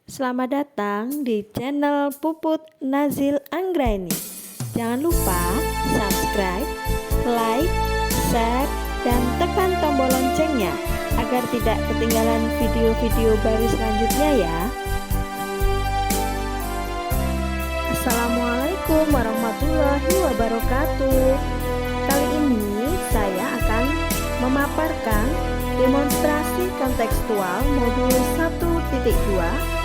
Selamat datang di channel Puput Nazil Anggraini. Jangan lupa subscribe, like, share, dan tekan tombol loncengnya agar tidak ketinggalan video-video baru selanjutnya ya. Assalamualaikum warahmatullahi wabarakatuh. Kali ini saya akan memaparkan demonstrasi kontekstual modul 1.2,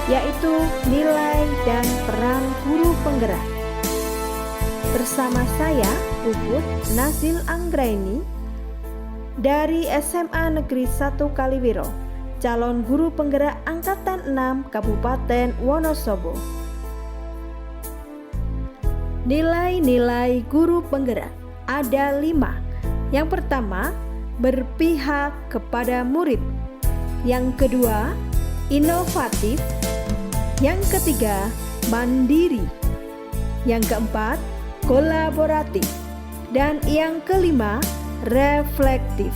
yaitu nilai dan peran guru penggerak. Bersama saya, Puput Nazil Anggraini dari SMA Negeri 1 Kaliwiro, calon guru penggerak Angkatan 6 Kabupaten Wonosobo. Nilai-nilai guru penggerak ada 5. Yang pertama, berpihak kepada murid. Yang kedua, inovatif. Yang ketiga, mandiri. Yang keempat, kolaboratif. Dan yang kelima, reflektif.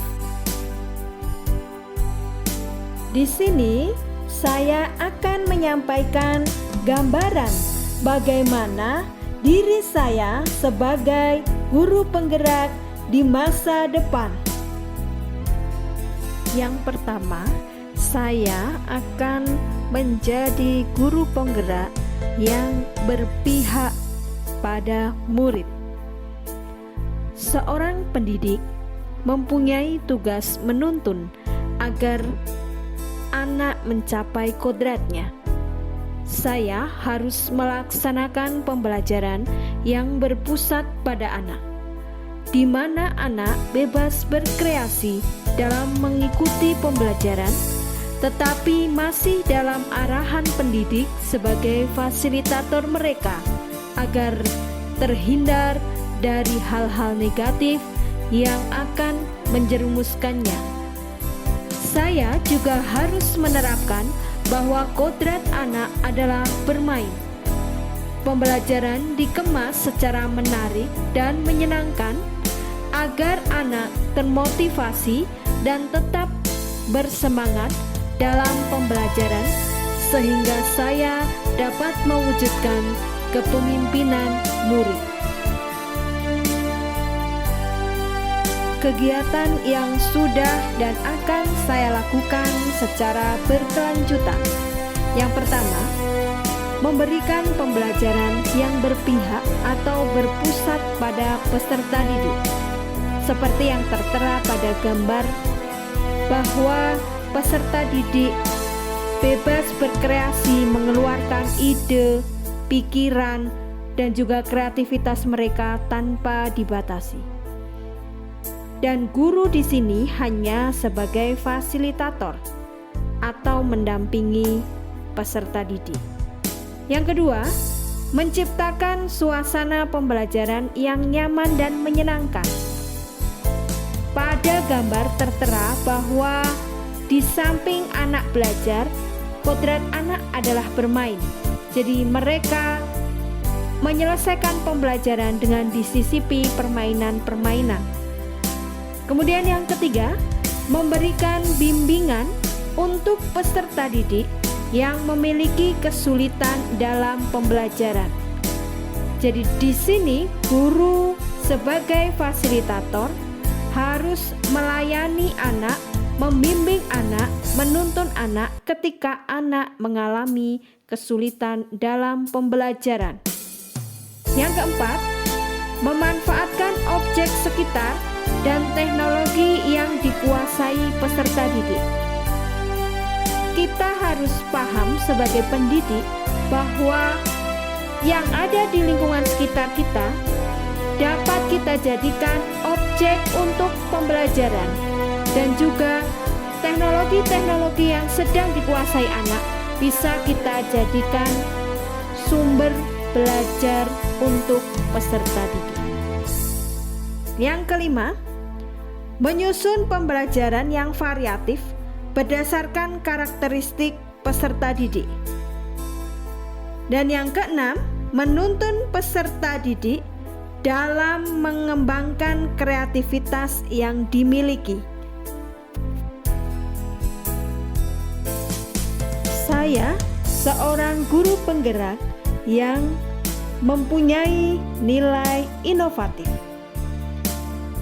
Di sini saya akan menyampaikan gambaran bagaimana diri saya sebagai guru penggerak di masa depan. Yang pertama, saya akan menjadi guru penggerak yang berpihak pada murid. Seorang pendidik mempunyai tugas menuntun agar anak mencapai kodratnya. Saya harus melaksanakan pembelajaran yang berpusat pada anak, di mana anak bebas berkreasi dalam mengikuti pembelajaran, tetapi masih dalam arahan pendidik sebagai fasilitator mereka agar terhindar dari hal-hal negatif yang akan menjerumuskannya. Saya juga harus menerapkan bahwa kodrat anak adalah bermain. Pembelajaran dikemas secara menarik dan menyenangkan agar anak termotivasi dan tetap bersemangat dalam pembelajaran, sehingga saya dapat mewujudkan kepemimpinan murid. Kegiatan yang sudah dan akan saya lakukan secara berkelanjutan. Yang pertama, memberikan pembelajaran yang berpihak atau berpusat pada peserta didik. Seperti yang tertera pada gambar, bahwa peserta didik bebas berkreasi mengeluarkan ide, pikiran, dan juga kreativitas mereka tanpa dibatasi. Dan guru di sini hanya sebagai fasilitator atau mendampingi peserta didik. Yang kedua, menciptakan suasana pembelajaran yang nyaman dan menyenangkan. Pada gambar tertera bahwa di samping anak belajar, kodrat anak adalah bermain. Jadi mereka menyelesaikan pembelajaran dengan disisipi permainan-permainan. Kemudian yang ketiga, memberikan bimbingan untuk peserta didik yang memiliki kesulitan dalam pembelajaran. Jadi di sini guru sebagai fasilitator harus melayani anak, membimbing anak, menuntun anak ketika anak mengalami kesulitan dalam pembelajaran. Yang keempat, memanfaatkan objek sekitar dan teknologi yang dikuasai peserta didik. Kita harus paham sebagai pendidik bahwa yang ada di lingkungan sekitar kita dapat kita jadikan objek untuk pembelajaran, dan juga teknologi-teknologi yang sedang dikuasai anak bisa kita jadikan sumber belajar untuk peserta didik. Yang kelima, menyusun pembelajaran yang variatif berdasarkan karakteristik peserta didik. Dan yang keenam, menuntun peserta didik dalam mengembangkan kreativitas yang dimiliki. Saya seorang guru penggerak yang mempunyai nilai inovatif.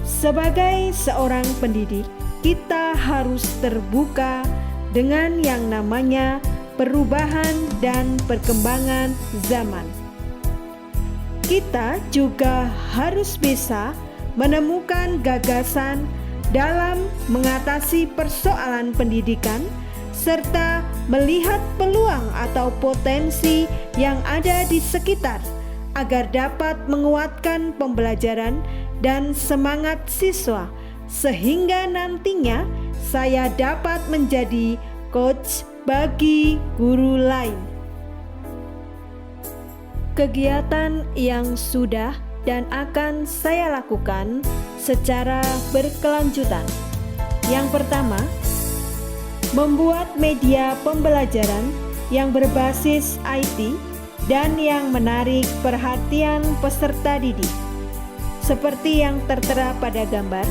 Sebagai seorang pendidik, kita harus terbuka dengan yang namanya perubahan dan perkembangan zaman. Kita juga harus bisa menemukan gagasan dalam mengatasi persoalan pendidikan serta melihat peluang atau potensi yang ada di sekitar agar dapat menguatkan pembelajaran dan semangat siswa sehingga nantinya saya dapat menjadi coach bagi guru lain. Kegiatan yang sudah dan akan saya lakukan secara berkelanjutan. Yang pertama, membuat media pembelajaran yang berbasis IT dan yang menarik perhatian peserta didik. Seperti yang tertera pada gambar,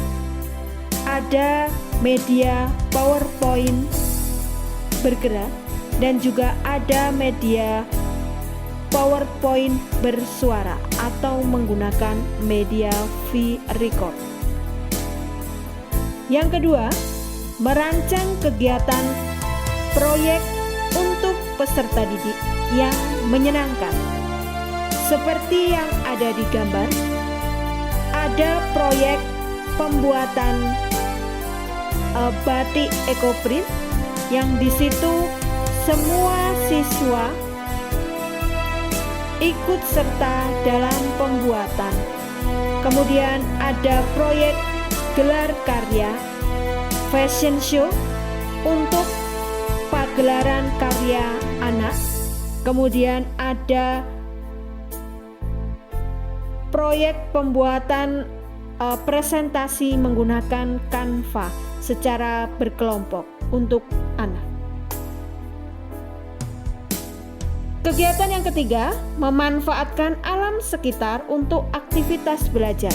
ada media PowerPoint bergerak dan juga ada media PowerPoint bersuara atau menggunakan media V-Record. Yang kedua, merancang kegiatan proyek untuk peserta didik yang menyenangkan. Seperti yang ada di gambar, ada proyek pembuatan batik ekoprint yang di situ semua siswa ikut serta dalam pembuatan. Kemudian ada proyek gelar karya fashion show untuk pagelaran karya anak. Kemudian ada proyek pembuatan presentasi menggunakan Canva secara berkelompok untuk anak. Kegiatan yang ketiga, memanfaatkan alam sekitar untuk aktivitas belajar.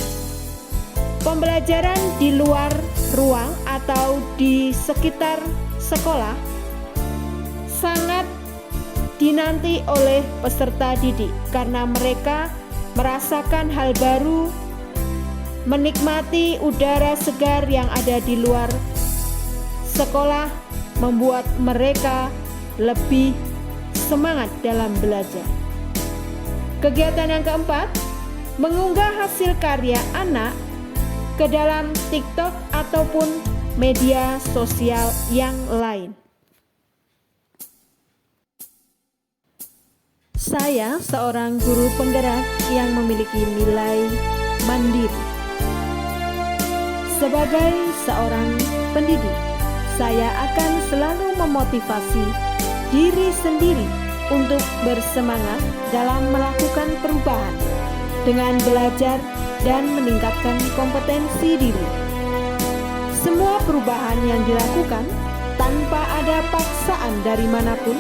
Pembelajaran di luar ruang atau di sekitar sekolah sangat dinanti oleh peserta didik karena mereka merasakan hal baru, menikmati udara segar yang ada di luar sekolah, membuat mereka lebih semangat dalam belajar. Kegiatan yang keempat, mengunggah hasil karya anak ke dalam TikTok ataupun media sosial yang lain. Saya seorang guru penggerak yang memiliki nilai mandiri. Sebagai seorang pendidik, saya akan selalu memotivasi diri sendiri untuk bersemangat dalam melakukan perubahan dengan belajar dan meningkatkan kompetensi diri. Semua perubahan yang dilakukan tanpa ada paksaan dari manapun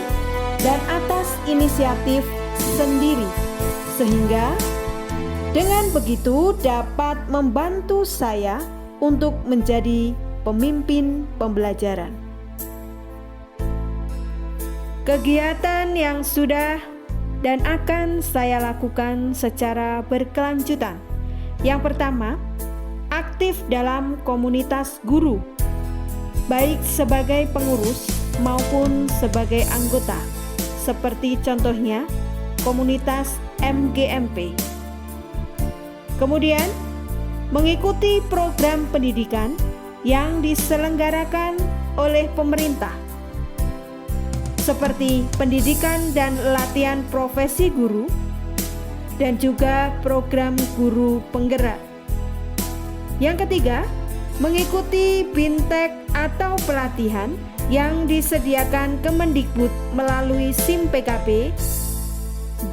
dan atas inisiatif sendiri, sehingga dengan begitu dapat membantu saya untuk menjadi pemimpin pembelajaran. Kegiatan yang sudah dan akan saya lakukan secara berkelanjutan. Yang pertama, aktif dalam komunitas guru, baik sebagai pengurus maupun sebagai anggota, seperti contohnya komunitas MGMP. Kemudian, mengikuti program pendidikan yang diselenggarakan oleh pemerintah, seperti pendidikan dan latihan profesi guru, dan juga program guru penggerak. Yang ketiga, mengikuti bintek atau pelatihan yang disediakan Kemendikbud melalui SIM PKB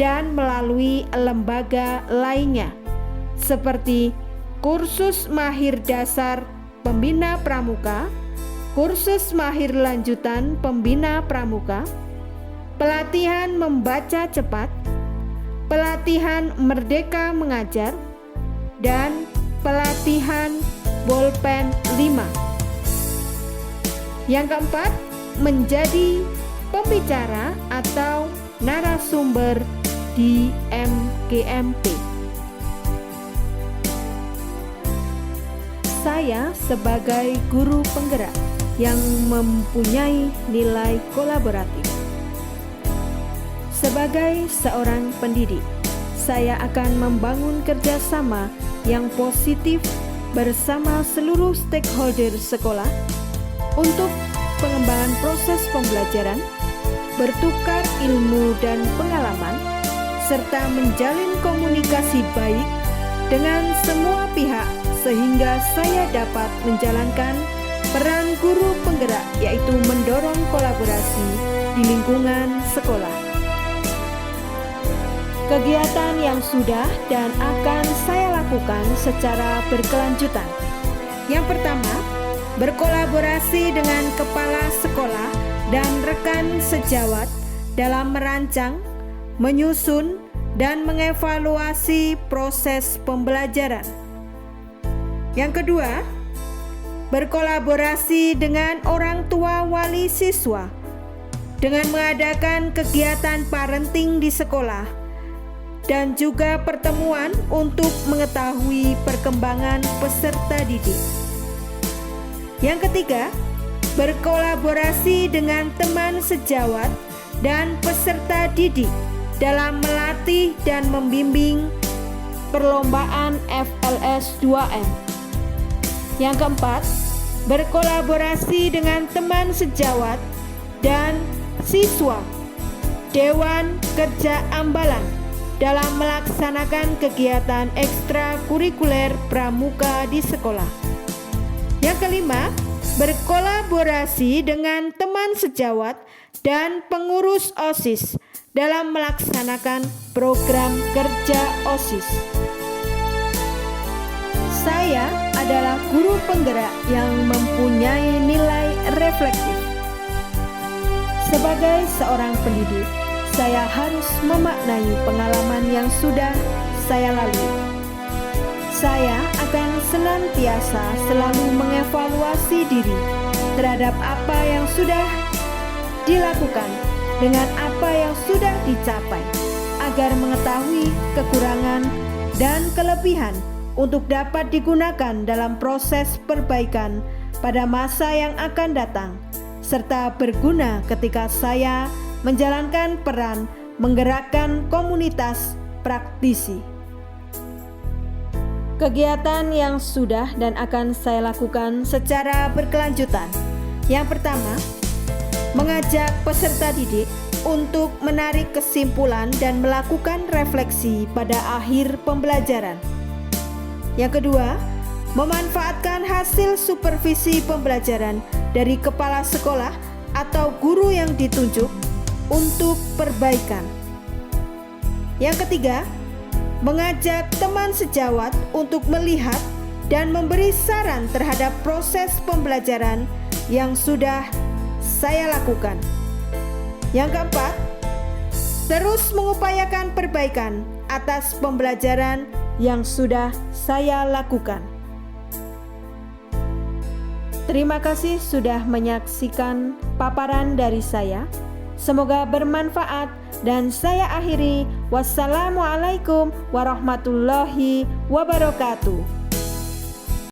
dan melalui lembaga lainnya, seperti kursus mahir dasar pembina pramuka, kursus mahir lanjutan pembina pramuka, pelatihan membaca cepat, pelatihan merdeka mengajar, dan pelatihan bolpen 5. Yang keempat, menjadi pembicara atau narasumber di MGMP. Saya sebagai guru penggerak yang mempunyai nilai kolaboratif. Sebagai seorang pendidik, saya akan membangun kerjasama yang positif bersama seluruh stakeholder sekolah untuk pengembangan proses pembelajaran, bertukar ilmu dan pengalaman, serta menjalin komunikasi baik dengan semua pihak sehingga saya dapat menjalankan peran guru penggerak, yaitu mendorong kolaborasi di lingkungan sekolah. Kegiatan yang sudah dan akan saya lakukan secara berkelanjutan. Yang pertama, berkolaborasi dengan kepala sekolah dan rekan sejawat dalam merancang, menyusun, dan mengevaluasi proses pembelajaran. Yang kedua, berkolaborasi dengan orang tua wali siswa dengan mengadakan kegiatan parenting di sekolah dan juga pertemuan untuk mengetahui perkembangan peserta didik. Yang ketiga, berkolaborasi dengan teman sejawat dan peserta didik dalam melatih dan membimbing perlombaan FLS 2M. Yang keempat, berkolaborasi dengan teman sejawat dan siswa Dewan Kerja Ambalan dalam melaksanakan kegiatan ekstrakurikuler pramuka di sekolah. Yang kelima, berkolaborasi dengan teman sejawat dan pengurus OSIS dalam melaksanakan program kerja OSIS. Saya adalah guru penggerak yang mempunyai nilai reflektif. Sebagai seorang pendidik, saya harus memaknai pengalaman yang sudah saya lalui. Saya akan senantiasa selalu mengevaluasi diri terhadap apa yang sudah dilakukan dengan apa yang sudah dicapai, agar mengetahui kekurangan dan kelebihan untuk dapat digunakan dalam proses perbaikan pada masa yang akan datang, serta berguna ketika saya menjalankan peran menggerakkan komunitas praktisi. Kegiatan yang sudah dan akan saya lakukan secara berkelanjutan. Yang pertama, mengajak peserta didik untuk menarik kesimpulan dan melakukan refleksi pada akhir pembelajaran. Yang kedua, memanfaatkan hasil supervisi pembelajaran dari kepala sekolah atau guru yang ditunjuk untuk perbaikan. Yang ketiga, mengajak teman sejawat untuk melihat dan memberi saran terhadap proses pembelajaran yang sudah saya lakukan. Yang keempat, terus mengupayakan perbaikan atas pembelajaran yang sudah saya lakukan. Terima kasih sudah menyaksikan paparan dari saya. Semoga bermanfaat dan saya akhiri. Wassalamualaikum warahmatullahi wabarakatuh.